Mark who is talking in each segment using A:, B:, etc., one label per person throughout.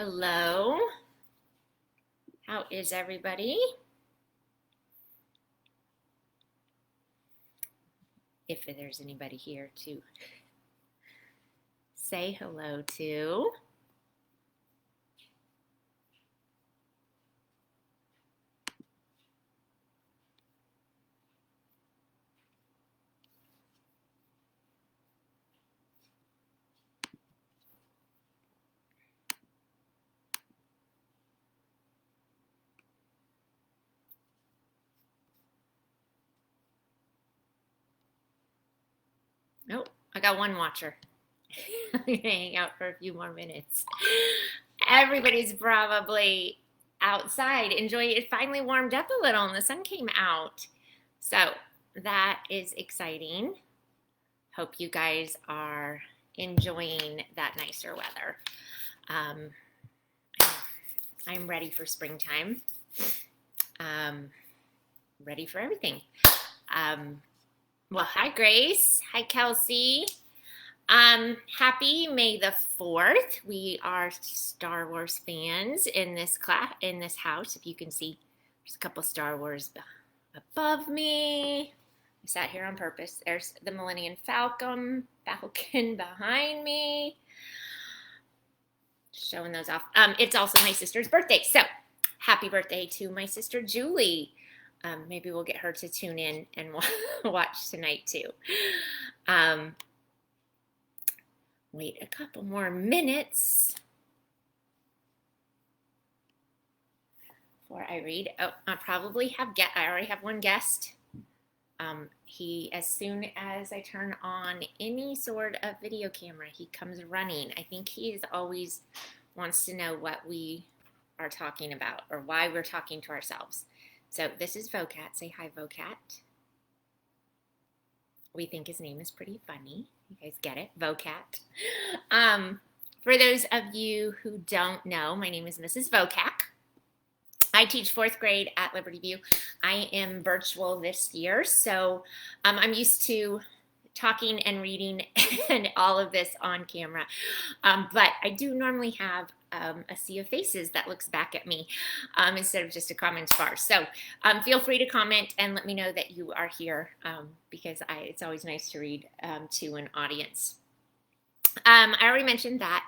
A: Hello. How is everybody? If there's anybody here to say hello to. Nope, I got one watcher. I'm gonna hang out for a few more minutes. Everybody's probably outside enjoying it. Finally warmed up a little and the sun came out. So that is exciting. Hope you guys are enjoying that nicer weather. Um, I'm ready for springtime. Ready for everything. Well, hi Grace. Hi Kelsey. Happy May the 4th. We are Star Wars fans in this house. If you can see, there's a couple Star Wars above me. I sat here on purpose. There's the Millennium Falcon behind me. Showing those off. It's also my sister's birthday. So happy birthday to my sister Julie. Maybe we'll get her to tune in and watch tonight too. Wait a couple more minutes before I read. Oh, I already have one guest. As soon as I turn on any sort of video camera, he comes running. I think he always wants to know what we are talking about or why we're talking to ourselves. So this is Vokac. Say hi, Vokac. We think his name is pretty funny. You guys get it? Vokac. For those of you who don't know, my name is Mrs. Vokac. I teach 4th grade at Liberty View. I am virtual this year, so I'm used to talking and reading and all of this on camera. But I do normally have a sea of faces that looks back at me instead of just a comments bar. So feel free to comment and let me know that you are here because it's always nice to read to an audience. I already mentioned that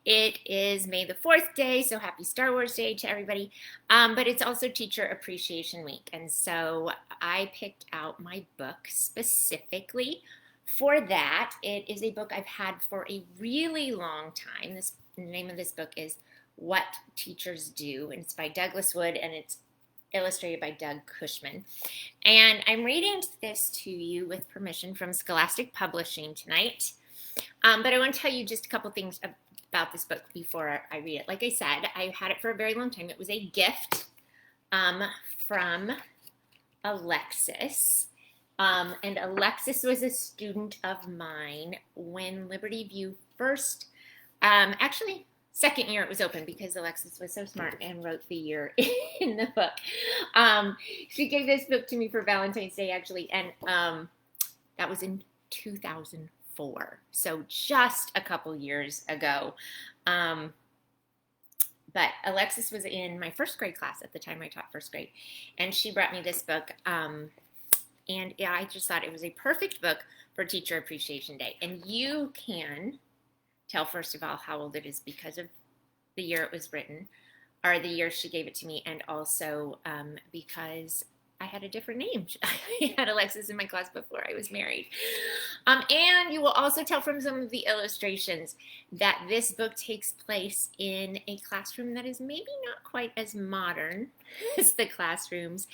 A: it is May the 4th day, so happy Star Wars Day to everybody. But it's also Teacher Appreciation Week, and so I picked out my book specifically for that. It is a book I've had for a really long time. The name of this book is What Teachers Do, and it's by Douglas Wood, and it's illustrated by Doug Cushman. And I'm reading this to you with permission from Scholastic Publishing tonight. But I want to tell you just a couple things about this book before I read it. Like I said, I had it for a very long time. It was a gift from Alexis. And Alexis was a student of mine when Liberty View first, actually, second year it was open because Alexis was so smart and wrote the year in the book. She gave this book to me for Valentine's Day, actually, and that was in 2004. So just a couple years ago. But Alexis was in my 1st grade class at the time I taught 1st grade, and she brought me this book. And yeah, I just thought it was a perfect book for Teacher Appreciation Day. And you can tell, first of all, how old it is because of the year it was written, or the year she gave it to me, and also because I had a different name. I had Alexis in my class before I was married. And you will also tell from some of the illustrations that this book takes place in a classroom that is maybe not quite as modern as the classrooms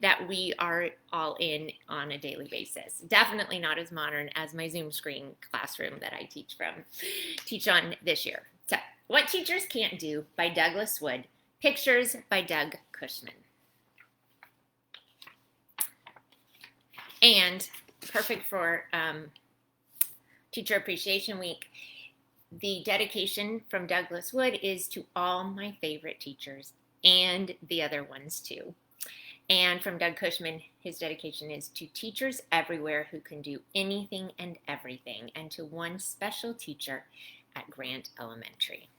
A: that we are all in on a daily basis. Definitely not as modern as my Zoom screen classroom that I teach on this year. So, What Teachers Can't Do by Douglas Wood. Pictures by Doug Cushman. And perfect for Teacher Appreciation Week. The dedication from Douglas Wood is to all my favorite teachers and the other ones too. And from Doug Cushman, his dedication is to teachers everywhere who can do anything and everything, and to one special teacher at Grant Elementary.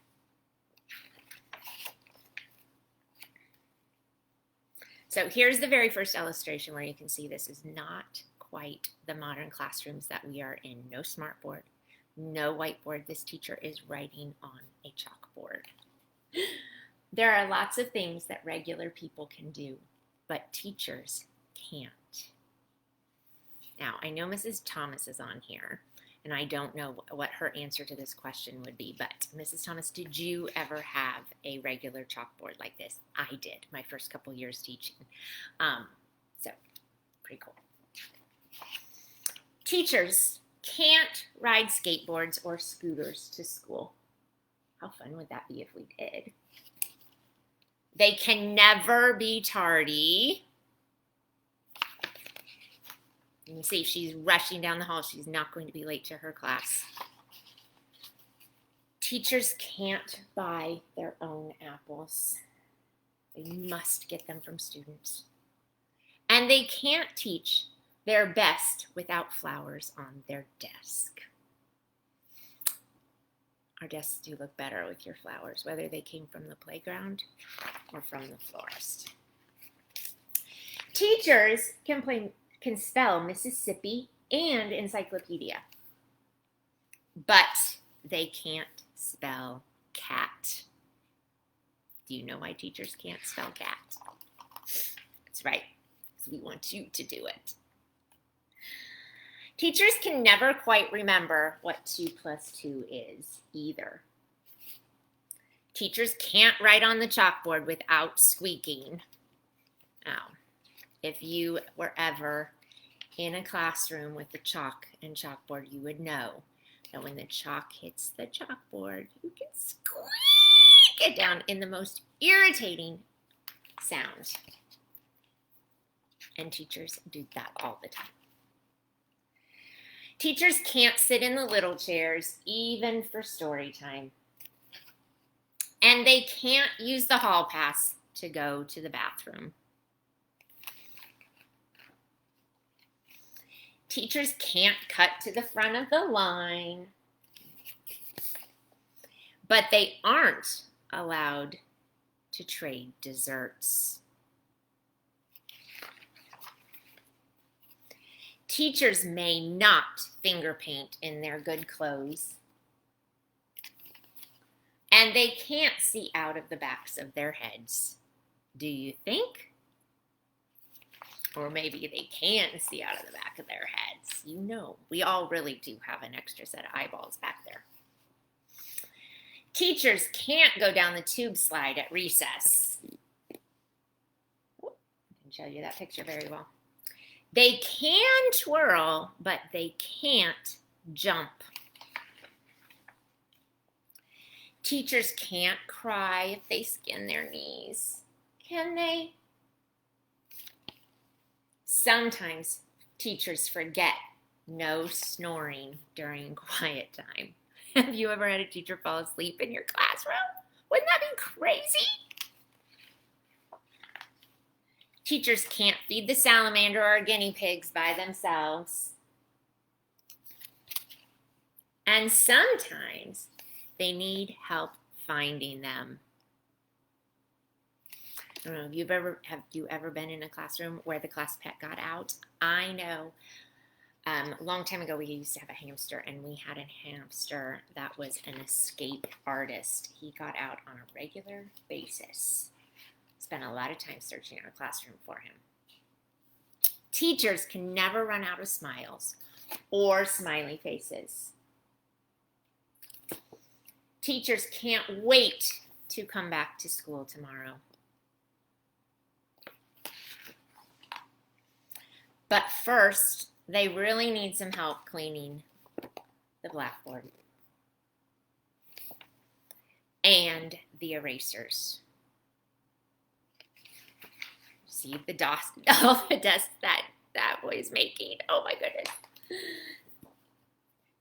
A: So here's the very first illustration where you can see this is not quite the modern classrooms that we are in. No smartboard, no whiteboard. This teacher is writing on a chalkboard. There are lots of things that regular people can do, but teachers can't. Now, I know Mrs. Thomas is on here, and I don't know what her answer to this question would be, but Mrs. Thomas, did you ever have a regular chalkboard like this? I did, my first couple years teaching. So, pretty cool. Teachers can't ride skateboards or scooters to school. How fun would that be if we did? They can never be tardy. You can see if she's rushing down the hall, she's not going to be late to her class. Teachers can't buy their own apples. They must get them from students. And they can't teach their best without flowers on their desk. Our desks do look better with your flowers, whether they came from the playground or from the florist. Teachers can spell Mississippi and encyclopedia, but they can't spell cat. Do you know why teachers can't spell cat? That's right, because we want you to do it. Teachers can never quite remember what 2 plus 2 is either. Teachers can't write on the chalkboard without squeaking. Now, if you were ever in a classroom with the chalk and chalkboard, you would know that when the chalk hits the chalkboard, you can squeak it down in the most irritating sound. And teachers do that all the time. Teachers can't sit in the little chairs, even for story time. And they can't use the hall pass to go to the bathroom. Teachers can't cut to the front of the line. But they aren't allowed to trade desserts. Teachers may not finger paint in their good clothes. And they can't see out of the backs of their heads. Do you think? Or maybe they can see out of the back of their heads. You know, we all really do have an extra set of eyeballs back there. Teachers can't go down the tube slide at recess. I can show you that picture very well. They can twirl, but they can't jump. Teachers can't cry if they skin their knees. Can they? Sometimes teachers forget no snoring during quiet time. Have you ever had a teacher fall asleep in your classroom? Wouldn't that be crazy? Teachers can't feed the salamander or guinea pigs by themselves. And sometimes they need help finding them. I don't know, have you ever been in a classroom where the class pet got out? I know. A long time ago, we used to have a hamster, and we had a hamster that was an escape artist. He got out on a regular basis. Spent a lot of time searching our classroom for him. Teachers can never run out of smiles or smiley faces. Teachers can't wait to come back to school tomorrow. But first, they really need some help cleaning the blackboard and the erasers. See the dust, all the dust that boy's making. Oh my goodness.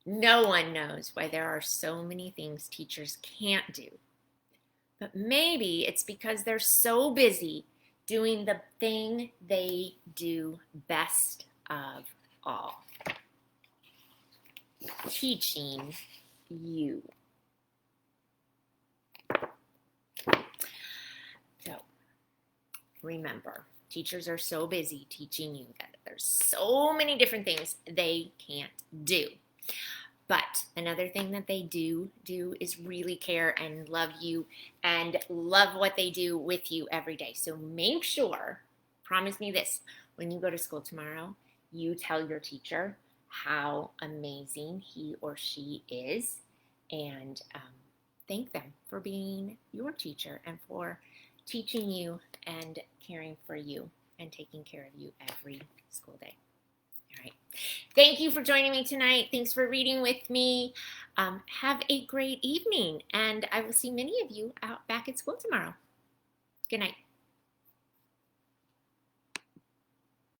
A: No one knows why there are so many things teachers can't do. But maybe it's because they're so busy doing the thing they do best of all. Teaching you. So, remember, Teachers are so busy teaching you that there's so many different things they can't do. But another thing that they do is really care and love you and love what they do with you every day. So make sure, promise me this, when you go to school tomorrow, you tell your teacher how amazing he or she is, and thank them for being your teacher and for teaching you and caring for you and taking care of you every school day. All right. Thank you for joining me tonight. Thanks for reading with me. Have a great evening, and I will see many of you out back at school tomorrow. Good night.